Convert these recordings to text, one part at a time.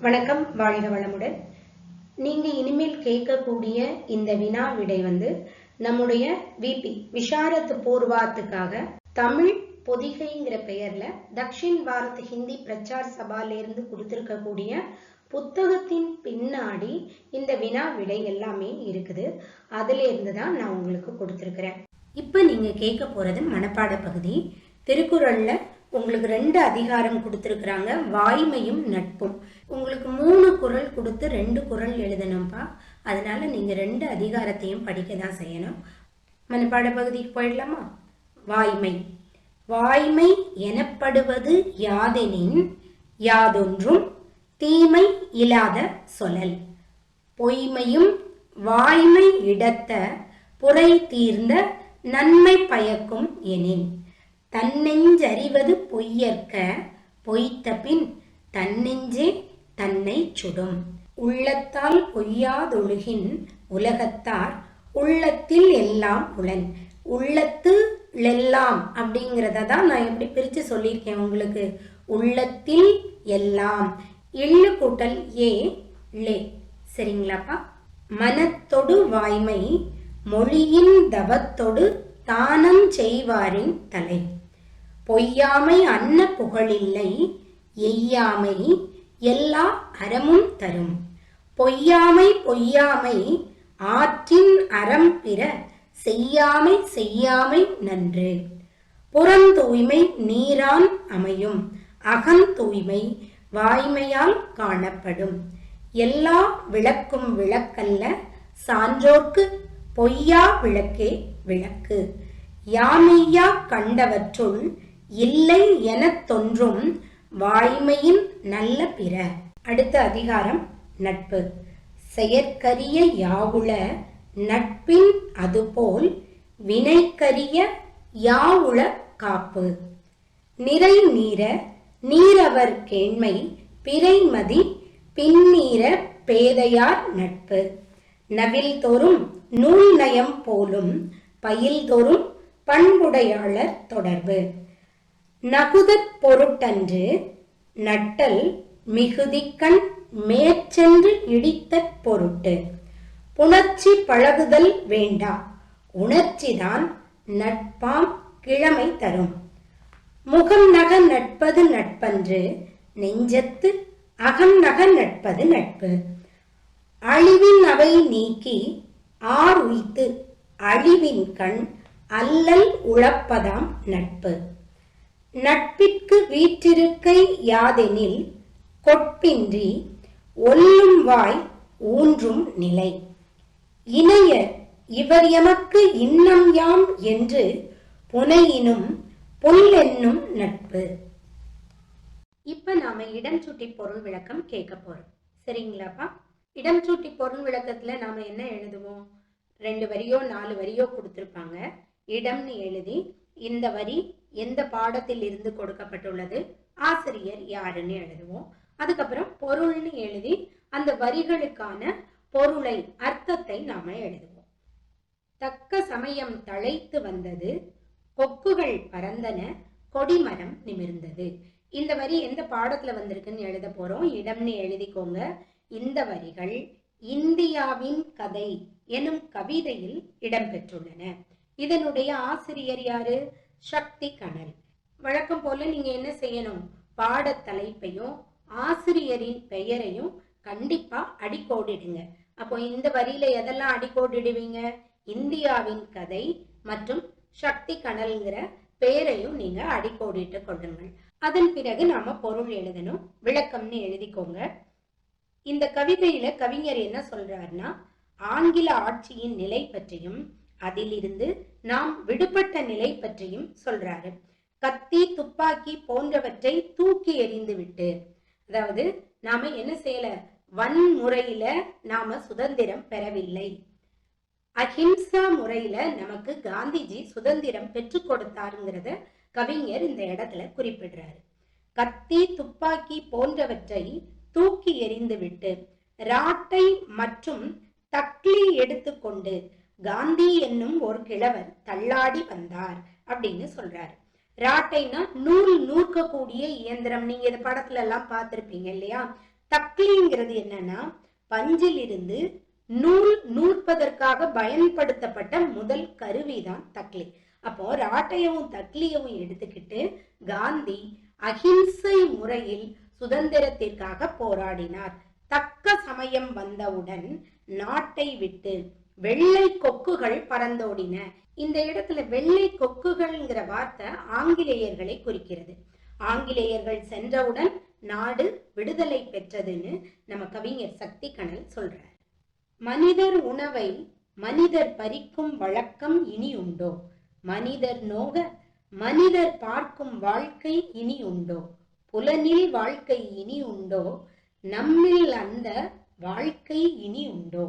வணக்கம், வாழ்க வளமுடன். நீங்க இனிமேல் கேட்கக்கூடிய இந்த வினா விடை நம்முடைய விபி விஷாரத் பூர்வாத்துக்காக தமிழ் பொதிகைங்கிற பெயர்ல தக்ஷின் பாரத் ஹிந்தி பிரச்சார் சபால இருந்து கொடுத்திருக்கக்கூடிய புத்தகத்தின் பின்னாடி இந்த வினா விடை எல்லாமே இருக்குது. அதுல இருந்து தான் நான் உங்களுக்கு கொடுத்திருக்கிறேன். இப்ப நீங்க கேட்க போறது மனப்பாட பகுதி. திருக்குறள்ல உங்களுக்கு 2 அதிகாரம் கொடுத்துருக்குறாங்க, வாய்மையும் நட்பும். உங்களுக்கு 3 குறள் கொடுத்து 2 குறள் எழுதணும்ப்பா. அதனால நீங்க 2 அதிகாரத்தையும் படிக்க தான் செய்யணும். மனப்பாட பகுதிக்கு போயிடலாமா? வாய்மை. வாய்மை எனப்படுவது யாதெனின் யாதொன்றும் தீமை இல்லாத சொல்லல். பொய்மையும் வாய்மை இடத்த புரை தீர்ந்த நன்மை பயக்கும் எனின். தன்னெஞ்சறிவது பொய்யற்க பொய்த்த பின் தன்னெஞ்சே தன்னை சுடும். உள்ளத்தால் பொய்யாதொழுகின் உலகத்தார் உள்ளத்தில் எல்லாம் உளன். உள்ளத்து எல்லாம் அப்படிங்கிறத தான் நான் எப்படி பிரிச்சு சொல்லியிருக்கேன் உங்களுக்கு. உள்ளத்தில் எல்லாம் இல்லு கூட்டல் ஏ லே. சரிங்களாப்பா? மனத்தொடு வாய்மை மொழியின் தவத்தொடு தானம் செய்வாரின் தலை. பொய்யாமை அன்ன புகழில்லை எய்யாமை எல்லா அறமும் தரும். பொய்யாமை பொய்யாமை ஆற்றின் அறம் பிற செய்யாமை செய்யாமை நன்று. புறந்தூய்மை நீரான் அமையும் அகந்தூய்மை வாய்மையால் காணப்படும். எல்லா விளக்கும் விளக்கல்ல சான்றோர்க்கு பொய்யா விளக்கே விளக்கு. யாமையா கண்டவற்றுள் இல்லை எனத் தொன்றும் வாய்மையின் நல்ல பிற. அடுத்த அதிகாரம் நட்பு. செயற்கரிய யாவுள நட்பின் அதுபோல் வினைக்கரிய யாவுள காப்பு. நிறை நீர நீரவர் கேண்மை பிறைமதி பின்னீர பேதையார் நட்பு. நவில் தோறும் நூல் நயம் போலும் பயில் தோறும் பண்புடையாளர் தொடர்பு. நகுதற் பொருட்டன்று நட்டல் மிகுதிக்கண் மேற்சென்று இடித்தற் பொருட்டு. புணர்ச்சி பழகுதல் வேண்டா உணர்ச்சிதான் நட்பாம் கிழமை தரும். முகம் நக நட்பது நட்பன்று நெஞ்சத்து அகம் நக நட்பது நட்பு. அழிவின் அவை நீக்கி ஆர் உய்த்து அழிவின் கண் அல்லல் உழப்பதாம் நட்பு. நட்பிற்கு வீற்றிருக்கை யாதெனில் கொட்பின்றி ஒல்லும் வாய் ஊன்றும் நிலை. இணைய இவர் எமக்கு இன்னம் யாம் என்று புனையினும் புல் என்னும் நட்பு. இப்ப நாம இடம் சுட்டி பொருள் விளக்கம் கேட்க போறோம். சரிங்களாப்பா? இடம் சுட்டி பொருள் விளக்கத்துல நாம என்ன எழுதுவோம்? 2 வரியோ 4 வரியோ கொடுத்திருப்பாங்க. இடம்னு எழுதி இந்த வரி எந்த பாடத்தில் இருந்து கொடுக்கப்பட்டுள்ளது, ஆசிரியர் யாருன்னு எழுதுவோம். அதுக்கப்புறம் பொருள்னு எழுதி அந்த வரிகளுக்கான பொருளை அர்த்தத்தை நாம எழுதுவோம். தக்க சமயம் தழைத்து வந்தது கொக்குகள் பறந்தன கொடிமரம் நிமிர்ந்தது. இந்த வரி எந்த பாடத்துல வந்திருக்குன்னு எழுத போறோம். இடம்னு எழுதிக்கோங்க. இந்த வரிகள் இந்தியாவின் கதை எனும் கவிதையில் இடம்பெற்றுள்ளன. இதனுடைய ஆசிரியர் யாரு? சக்தி கனல். வழக்கம் போல நீங்க என்ன செய்யணும்? பாட தலைப்பையும் ஆசிரியரின் பெயரையும் கண்டிப்பா அடிக்கோடிடுங்க. அப்போ இந்த வரியில எதெல்லாம் அடிக்கோடிடுவீங்க? இந்தியாவின் கதை மற்றும் சக்தி கனல்ங்கிற பெயரையும் நீங்க அடிக்கோடிட்டு கொள்ளுங்கள். அதன் பிறகு நாம பொருள் எழுதணும். விளக்கம்னு எழுதிக்கோங்க. இந்த கவிதையில கவிஞர் என்ன சொல்றாருன்னா, ஆங்கில ஆட்சியின் நிலை பற்றியும் அதிலிருந்து நாம் விடுபட்ட நிலை பற்றியும் சொல்றாரு. கத்தி துப்பாக்கி போன்றவற்றை தூக்கி எறிந்து விட்டு, அதாவது நாம என்ன செய்யல, வன்முறையில நாம சுதந்திரம் பெறவில்லை, அஹிம்சா முறையில நமக்கு காந்திஜி சுதந்திரம் பெற்று கொடுத்தாருங்கிறத கவிஞர் இந்த இடத்துல குறிப்பிடுறாரு. கத்தி துப்பாக்கி போன்றவற்றை தூக்கி எறிந்து விட்டு ராட்டை மற்றும் தக்லி எடுத்துக்கொண்டு காந்தி என்னும் ஒரு கிழவர் தள்ளாடி வந்தார் அப்படின்னு சொல்றாரு. ராட்டைனா நூல் நூற்கக்கூடிய இயந்திரம். நீங்க இந்த படத்துல எல்லாம் பார்த்திருப்பீங்க இல்லையா? தக்லிங்கிறது என்னன்னா பஞ்சில் இருந்து நூல் நூற்பதற்காக பயன்படுத்தப்பட்ட முதல் கருவிதான் தக்லி. அப்போ ராட்டையவும் தக்லியவும் எடுத்துக்கிட்டு காந்தி அஹிம்சை முறையில் சுதந்திரத்திற்காக போராடினார். தக்க சமயம் வந்தவுடன் நாட்டை விட்டு வெள்ளை கொக்குகள் பறந்தோடின. இந்த இடத்துல வெள்ளை கொக்குகள்ங்கிற வார்த்தை ஆங்கிலேயர்களை குறிக்கிறது. ஆங்கிலேயர்கள் சென்றவுடன் நாடு விடுதலை பெற்றதுன்னு நம்ம கவிஞர் சக்தி கனல் சொல்றார். மனிதர் உணவை மனிதர் பறிக்கும் வழக்கம் இனி உண்டோ? மனிதர் நோக மனிதர் பார்க்கும் வாழ்க்கை இனி உண்டோ? புலனில் வாழ்க்கை இனி உண்டோ? நம்மில் அந்த வாழ்க்கை இனி உண்டோ?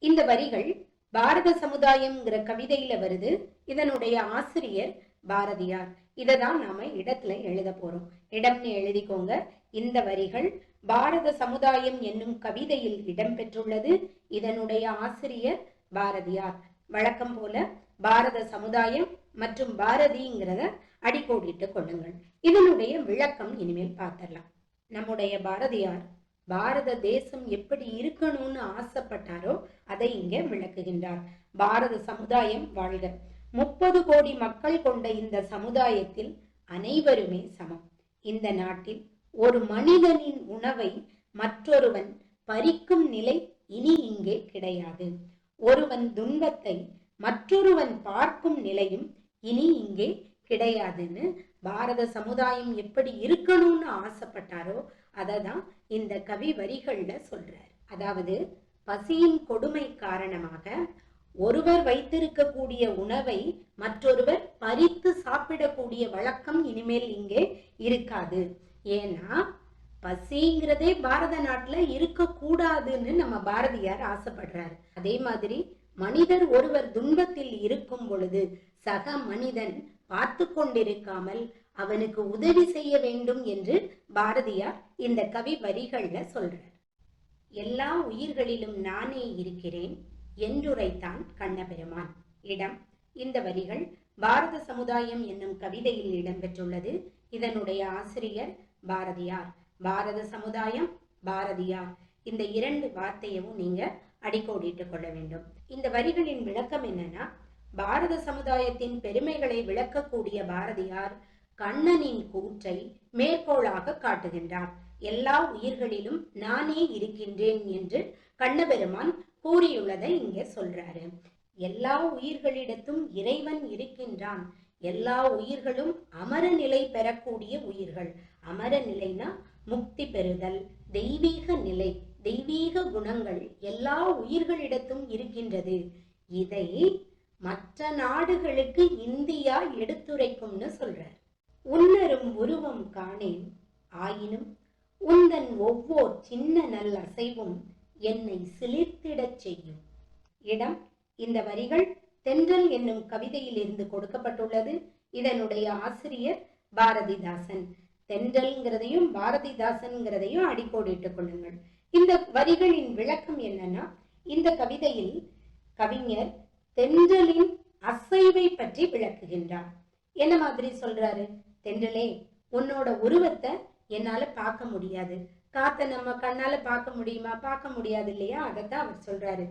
இந்த வரிகள் பாரத சமுதாயம்ங்கிற கவிதையில வருது. இதனுடைய ஆசிரியர் பாரதியார். இததான் நாம இடத்துல எழுத போறோம். இடம்னு எழுதிக்கோங்க. இந்த வரிகள் பாரத சமுதாயம் என்னும் கவிதையில் இடம்பெற்றுள்ளது. இதனுடைய ஆசிரியர் பாரதியார். வழக்கம் போல பாரத சமுதாயம் மற்றும் பாரதிங்கிறத அடிக்கோடிட்டு கொள்ளுங்கள். இதனுடைய விளக்கம் இனிமேல் பார்த்திடலாம். நம்முடைய பாரதியார் பாரத தேசம் எப்படி இருக்கணும்னு ஆசைப்பட்டாரோ அதை இங்க விளக்குகின்றார். பாரத சமுதாயம் வாழ்க. 30 கோடி மக்கள் கொண்ட இந்த சமுதாயத்தில் அனைவருமே சமம். இந்த நாட்டில் ஒரு மனிதனின் உணவை மற்றொருவன் பறிக்கும் நிலை இனி இங்கே கிடையாது. ஒருவன் துன்பத்தை மற்றொருவன் பார்க்கும் நிலையும் இனி இங்கே கிடையாதுன்னு பாரத சமுதாயம் எப்படி இருக்கணும்னு ஆசைப்பட்டாரோ அததான் இந்த கவி வரிகள்ல சொல்றார். அதாவது பசியின் கொடுமை காரணமாக ஒருவர் வைத்திருக்கக்கூடிய உணவை மற்றொருவர் பறித்து சாப்பிடக்கூடிய வழக்கம் இனிமேல் இங்கே இருக்காது. ஏன்னா பசிங்கிறதே பாரத நாட்டுல இருக்க கூடாதுன்னு நம்ம பாரதியார் ஆசைப்படுறாரு. அதே மாதிரி மனிதர் ஒருவர் துன்பத்தில் இருக்கும் பொழுது சக மனிதன் பார்த்து கொண்டிருக்காமல் அவனுக்கு உதவி செய்ய வேண்டும் என்று பாரதியார் இந்த கவி வரிகள்ல சொல்றார். எல்லா உயிர்களிலும் நானே இருக்கிறேன் என்றுரைத்தான் கண்ணபெருமான். இடம் இந்த வரிகள் பாரத சமுதாயம் என்னும் கவிதையில் இடம்பெற்றுள்ளது. இதனுடைய ஆசிரியர் பாரதியார். பாரத சமுதாயம், பாரதியார், இந்த 2 வார்த்தையவும் நீங்க அடிக்கோடிட்டு கொள்ள வேண்டும். இந்த வரிகளின் விளக்கம் என்னன்னா, பாரத சமுதாயத்தின் பெருமைகளை விளக்கக்கூடிய பாரதியார் கண்ணனின் கூற்றை மேற்கோளாக காட்டுகின்றார். எல்லா உயிர்களிலும் நானே இருக்கின்றேன் என்று கண்ணபெருமான் கூறியுள்ளதை இங்கே சொல்றாரு. எல்லா உயிர்களிடத்தும் இறைவன் இருக்கின்றான். எல்லா உயிர்களும் அமர நிலை பெறக்கூடிய உயிர்கள். அமர நிலைனா முக்தி பெறுதல், தெய்வீக நிலை, தெய்வீக குணங்கள் எல்லா உயிர்களிடத்தும் இருக்கின்றது. இதை மற்ற நாடுகளுக்கு இந்தியா எடுத்துரைக்கும்னு சொல்றார். உன்னரும் உருவம் காணேன் ஆயினும் உந்தன் ஒவ்வொரு சின்ன நல் அசைவும் என்னை சிலிர்த்திடச் செய்யும். இடம் இந்த வரிகள் தென்றல் என்னும் கவிதையில் இருந்து கொடுக்கப்பட்டுள்ளது. இதனுடைய ஆசிரியர் பாரதிதாசன். தென்றல்ங்கிறதையும் பாரதிதாசன்ங்கிறதையும் அடிக்கோடிட்டுக் கொள்ளுங்கள். இந்த வரிகளின் விளக்கம் என்னன்னா, இந்த கவிதையில் கவிஞர் தென்றலின் அசைவை பற்றி விளக்குகின்றார். என்ன மாதிரி சொல்றாரு? தென்றலே, உன்னோட உருவத்தை என்னால பார்க்க முடியாது. காத்த நம்ம கண்ணால பார்க்க முடியுமா? பார்க்க முடியாது இல்லையா? அதைத்தான் அவர் சொல்றாரு.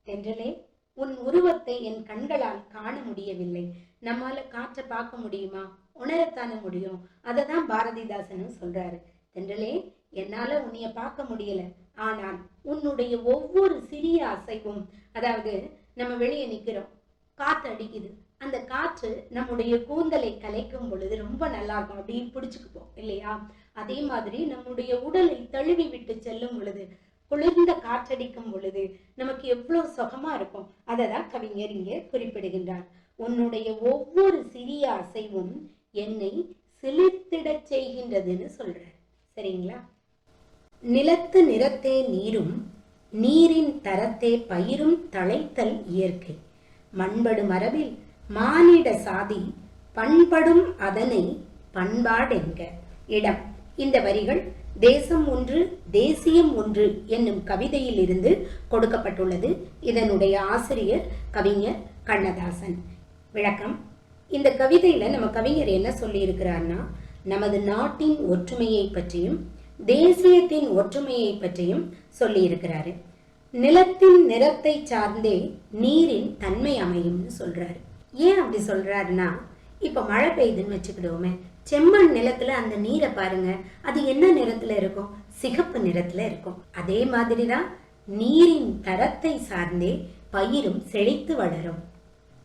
தென்றலே, உன் உருவத்தை என் கண்களால் காண முடியவில்லை. நம்மால காற்றை பார்க்க முடியுமா? உணரத்தானே முடியும். அததான் பாரதிதாசனும் சொல்றாரு. தென்றலே, என்னால உன்னைய பார்க்க முடியல, ஆனால் உன்னுடைய ஒவ்வொரு சிறிய அசைவும், அதாவது நம்ம வெளியே நிக்கிறோம், காற்று அடிக்குது, அந்த காற்று நம்முடைய கூந்தலை கலைக்கும் பொழுது ரொம்ப நல்லா இருக்கும், அப்படி பிடிச்சுக்குப்போம் இல்லையா? அதே மாதிரி நம்முடைய உடலை தழுவி விட்டு செல்லும் பொழுது, குளிர்ந்த காற்றடிக்கும் பொழுது நமக்கு எவ்வளவு சுகமா இருக்கும். அததான் கவிஞர் இங்கே குறிப்பிடுகின்றார். உன்னுடைய ஒவ்வொரு சிறிய அசைவும் என்னை சிலிர்த்திடச் செய்கின்றதுன்னு சொல்றார். சரிங்களா? நிலத்து நிறத்தே நீரும், நீரின் தரத்தே பயிரும் தழைத்தல் இயற்கை. மண்படு மரபில் மானிட சாதி, பண்படும் அதனை பண்பாடென்க. இடம் இந்த வரிகள் தேசம் ஒன்று தேசியம் ஒன்று என்னும் கவிதையில் இருந்து கொடுக்கப்பட்டுள்ளது. இதனுடைய ஆசிரியர் கவிஞர் கண்ணதாசன். விளக்கம்: இந்த கவிதையில நம்ம கவிஞர் என்ன சொல்லி இருக்கிறார்னா, நமது நாட்டின் ஒற்றுமையை பற்றியும் தேசியத்தின் ஒற்றுமையை பற்றியும் சொல்லி இருக்கிறாரு. நிலத்தின் நிறத்தை சார்ந்தே நீரின் தன்மை அமையும்னு சொல்றாரு. ஏன் அப்படி சொல்றாருன்னா, இப்ப மழை பெய்யுதுன்னு வச்சுக்கிடுவோமே, செம்மண் நிலத்துல அந்த நீரை பாருங்க, அது என்ன நிறத்துல இருக்கும்? சிகப்பு நிறத்துல இருக்கும். அதே மாதிரிதான் நீரின் தரத்தை சார்ந்தே பயிரும் செழித்து வளரும்.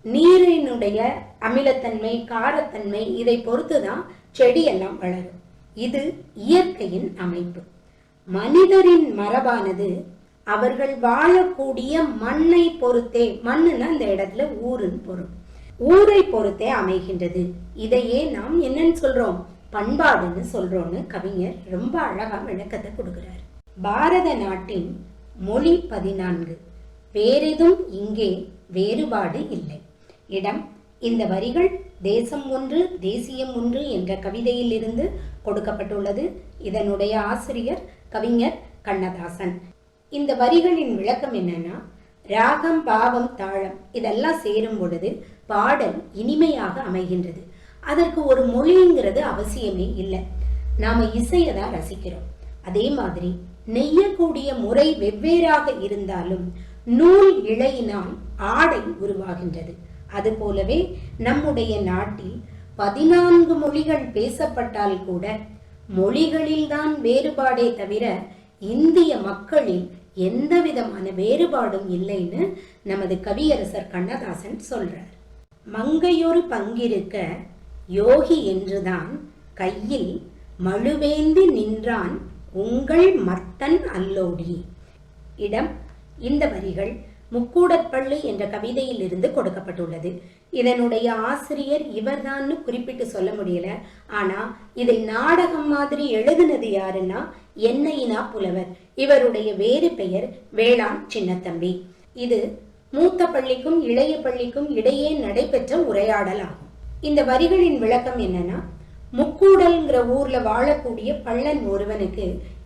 நீரினுடைய அமிலத்தன்மை, காரத்தன்மை இதை பொறுத்துதான் செடியெல்லாம் வளரும். இது இயற்கையின் அமைப்பு. மனிதரின் மரபானது அவர்கள் வாழக்கூடிய மண்ணை பொறுத்தே, மண்ணுன்னா இந்த இடத்துல ஊருன்னு பொருள், ஊரை பொறுத்தே அமைகின்றது. இதையே நாம் என்னன்னு சொல்றோம்? பண்பாடுன்னு சொல்றோம்னு கவிஞர் ரொம்ப அழகா விளக்கத்தை கொடுக்கிறார். பாரத நாட்டின் மொழி 14, வேறெதும் இங்கே வேறுபாடு இல்லை. இடம், இந்த வரிகள் தேசம் ஒன்று தேசியம் ஒன்று என்ற கவிதையில் இருந்து கொடுக்கப்பட்டுள்ளது. இதனுடைய ஆசிரியர் கவிஞர் கண்ணதாசன். இந்த வரிகளின் விளக்கம் என்னன்னா, ராகம், பாவம், தாளம் இதெல்லாம் சேரும் பொழுது பாடல் இனிமையாக அமைகின்றது. அதற்கு ஒரு மொழிங்கிறது அவசியமே இல்லை. நாம இசையை தான் ரசிக்கிறோம். அதே மாதிரி நெய்யக்கூடிய முறை வெவ்வேறாக இருந்தாலும் நூல் இழையினால் ஆடை உருவாகின்றது. அது போலவே நம்முடைய நாட்டில் 14 மொழிகள் பேசப்பட்டால் கூட மொழிகளில்தான் வேறுபாடே தவிர இந்திய மக்களில் எந்த விதமான வேறுபாடும் இல்லைன்னு நமது கவியரசர் கண்ணதாசன் சொல்றார். மங்கையொரு பங்கிருக்க யோகி என்றுதான் கையில் மழுவேந்தி நின்றான் உங்கள் மத்தன் அல்லோடி. இடம், இந்த வரிகள் முக்கூடற்பள்ளி என்ற கவிதையில் இருந்து கொடுக்கப்பட்டுள்ளது. இதனுடைய ஆசிரியர் இவர்தான்னு குறிப்பிட்டு சொல்ல முடியல. ஆனா இதை நாடகம் மாதிரி எழுதினது யாருன்னா என்னையினா புலவர். இவருடைய வேறு பெயர் வேளாண் சின்னத்தம்பி. இது மூத்த பள்ளிக்கும் இளைய பள்ளிக்கும் இடையே நடைபெற்ற உரையாடல் ஆகும். இந்த வரிகளின் விளக்கம் என்னன்னா, முக்கூடல்ங்கிற ஊர்ல வாழக்கூடிய பள்ளன் ஒருவனுக்கு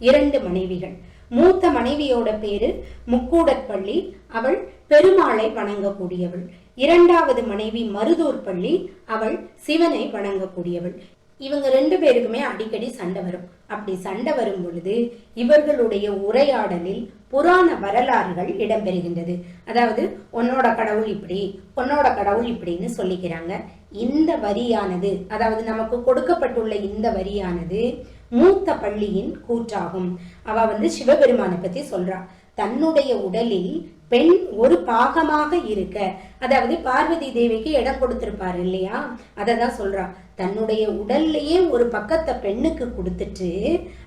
2 மனைவிகள். மூத்த மனைவியோட பேரு முக்கூடற்பள்ளி, அவள் பெருமாளை வணங்கக்கூடியவள். 2வது மனைவி மருதூர் பள்ளி, அவள் சிவனை வணங்கக்கூடியவள். இவங்க 2 பேருக்குமே அடிக்கடி சண்டை வரும். அப்படி சண்டை வரும் பொழுது இவர்களுடைய உரையாடலில் புராண வரலாறுகள் இடம்பெறுகின்றது. அதாவது உன்னோட கடவுள் இப்படி, உன்னோட கடவுள் இப்படின்னு சொல்லிக்கிறாங்க. இந்த வரியானது, அதாவது நமக்கு கொடுக்கப்பட்டுள்ள இந்த வரியானது மூத்த பள்ளியின் கூற்றாகும். அவ சிவபெருமானை பத்தி சொல்றா. தன்னுடைய உடலில் பெண் ஒரு பாகமாக இருக்க, அதாவது பார்வதி தேவிக்கு இடம் கொடுத்திருப்பாரு இல்லையா, அததான் சொல்றா. தன்னுடைய உடல்லையே ஒரு பக்கத்தை பெண்ணுக்கு கொடுத்துட்டு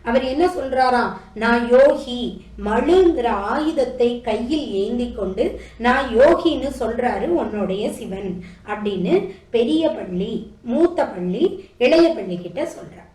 அவர் என்ன சொல்றாராம், நான் யோகி, மழுங்கிற ஆயுதத்தை கையில் ஏந்தி கொண்டு நான் யோகின்னு சொல்றாரு உன்னுடைய சிவன் அப்படின்னு பெரிய பள்ளி, மூத்த பள்ளி, இளைய பள்ளி கிட்ட சொல்றார்.